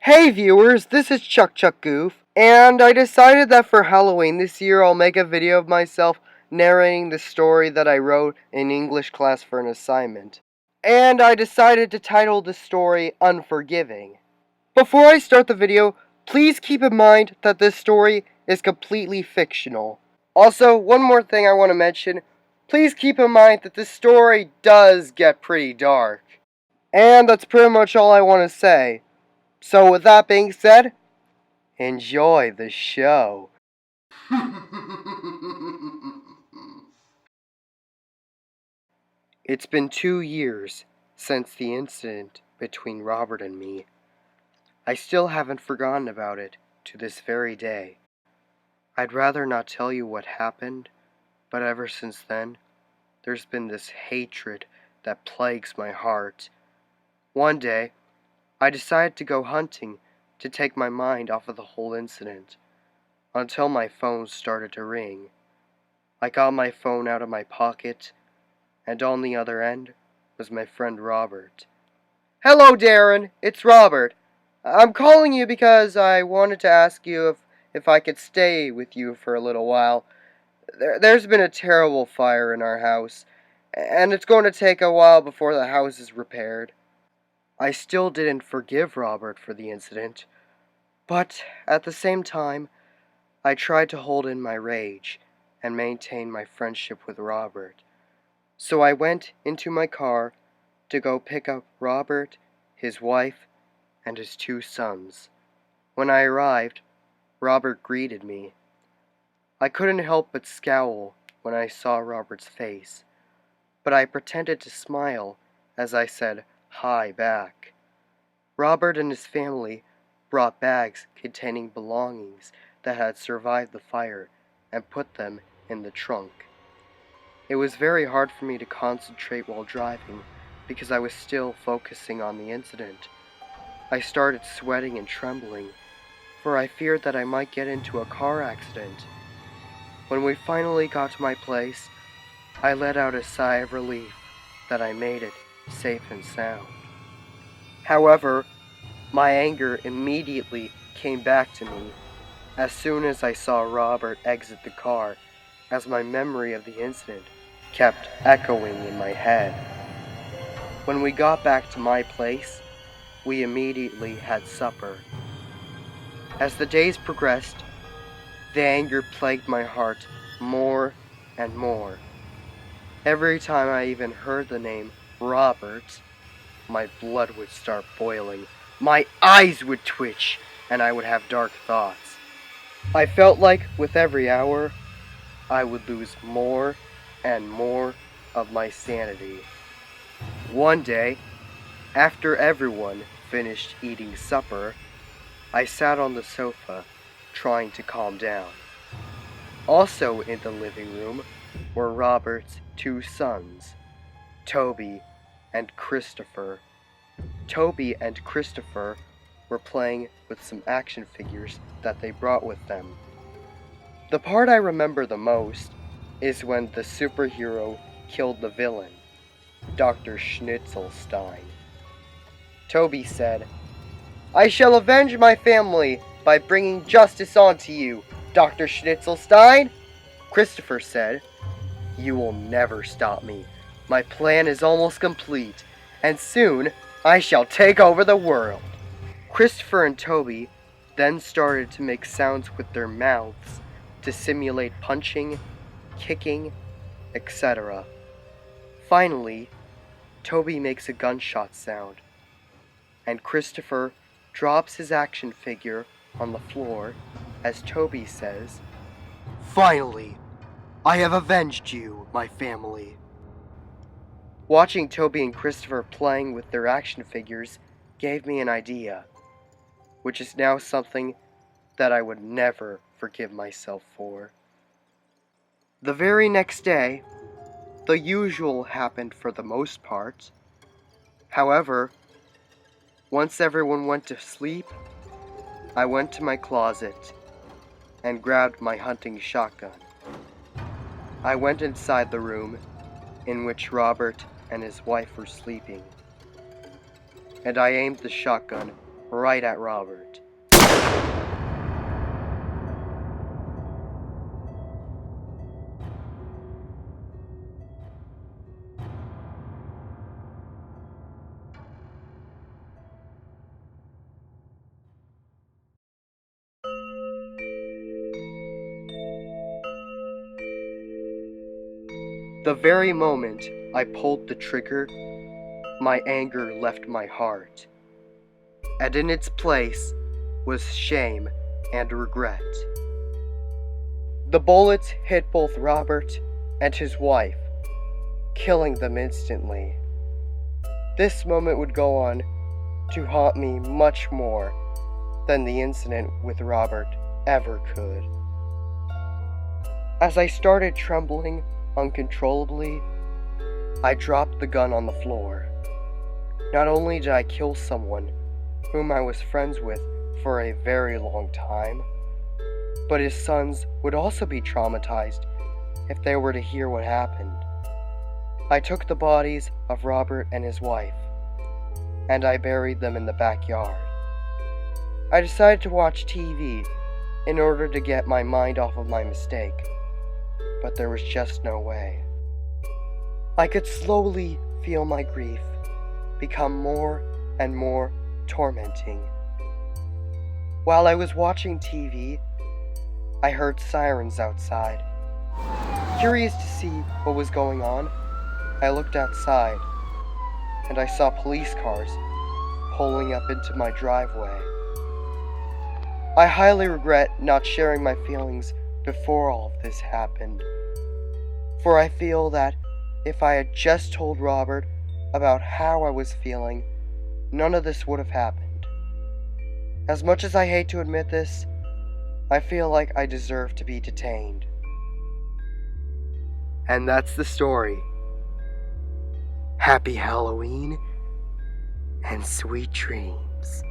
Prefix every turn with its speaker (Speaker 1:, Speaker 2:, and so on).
Speaker 1: Hey viewers, this is ChuckChuckGoof, and I decided that for Halloween this year I'll make a video of myself narrating the story that I wrote in English class for an assignment. And I decided to title the story Unforgiving. Before I start the video, please keep in mind that this story is completely fictional. Also, one more thing I want to mention, please keep in mind that this story does get pretty dark. And that's pretty much all I want to say. So with that being said, enjoy the show. It's been 2 years since the incident between Robert and me. I still haven't forgotten about it to this very day. I'd rather not tell you what happened, but ever since then, there's been this hatred that plagues my heart. One day, I decided to go hunting to take my mind off of the whole incident, until my phone started to ring. I got my phone out of my pocket, and on the other end was my friend Robert. "Hello, Darren, it's Robert. I'm calling you because I wanted to ask you if I could stay with you for a little while. There's been a terrible fire in our house, and it's going to take a while before the house is repaired." I still didn't forgive Robert for the incident, but at the same time, I tried to hold in my rage and maintain my friendship with Robert. So I went into my car to go pick up Robert, his wife, and his 2 sons. When I arrived, Robert greeted me. I couldn't help but scowl when I saw Robert's face, but I pretended to smile as I said hi back. Robert and his family brought bags containing belongings that had survived the fire and put them in the trunk. It was very hard for me to concentrate while driving because I was still focusing on the incident. I started sweating and trembling, for I feared that I might get into a car accident. When we finally got to my place, I let out a sigh of relief that I made it safe and sound. However, my anger immediately came back to me as soon as I saw Robert exit the car, as my memory of the incident kept echoing in my head. When we got back to my place, we immediately had supper. As the days progressed, the anger plagued my heart more and more. Every time I even heard the name Robert, my blood would start boiling, my eyes would twitch, and I would have dark thoughts. I felt like with every hour, I would lose more and more of my sanity. One day, after everyone finished eating supper, I sat on the sofa, trying to calm down. Also in the living room were Robert's 2 sons, Toby and Christopher. Toby and Christopher were playing with some action figures that they brought with them. The part I remember the most is when the superhero killed the villain, Dr. Schnitzelstein. Toby said, "I shall avenge my family by bringing justice onto you, Dr. Schnitzelstein." Christopher said, "You will never stop me. My plan is almost complete, and soon I shall take over the world." Christopher and Toby then started to make sounds with their mouths to simulate punching, kicking, etc. Finally, Toby makes a gunshot sound, and Christopher drops his action figure on the floor as Toby says, "Finally, I have avenged you, my family." Watching Toby and Christopher playing with their action figures gave me an idea, which is now something that I would never forgive myself for. The very next day, the usual happened for the most part. However, once everyone went to sleep, I went to my closet and grabbed my hunting shotgun. I went inside the room in which Robert and his wife were sleeping, and I aimed the shotgun right at Robert. The very moment I pulled the trigger, my anger left my heart, and in its place was shame and regret. The bullets hit both Robert and his wife, killing them instantly. This moment would go on to haunt me much more than the incident with Robert ever could. As I started trembling uncontrollably, I dropped the gun on the floor. Not only did I kill someone whom I was friends with for a very long time, but his sons would also be traumatized if they were to hear what happened. I took the bodies of Robert and his wife, and I buried them in the backyard. I decided to watch TV in order to get my mind off of my mistake, but there was just no way. I could slowly feel my grief become more and more tormenting. While I was watching TV, I heard sirens outside. Curious to see what was going on, I looked outside, and I saw police cars pulling up into my driveway. I highly regret not sharing my feelings before all of this happened, for I feel that if I had just told Robert about how I was feeling, none of this would have happened. As much as I hate to admit this, I feel like I deserve to be detained. And that's the story. Happy Halloween and sweet dreams.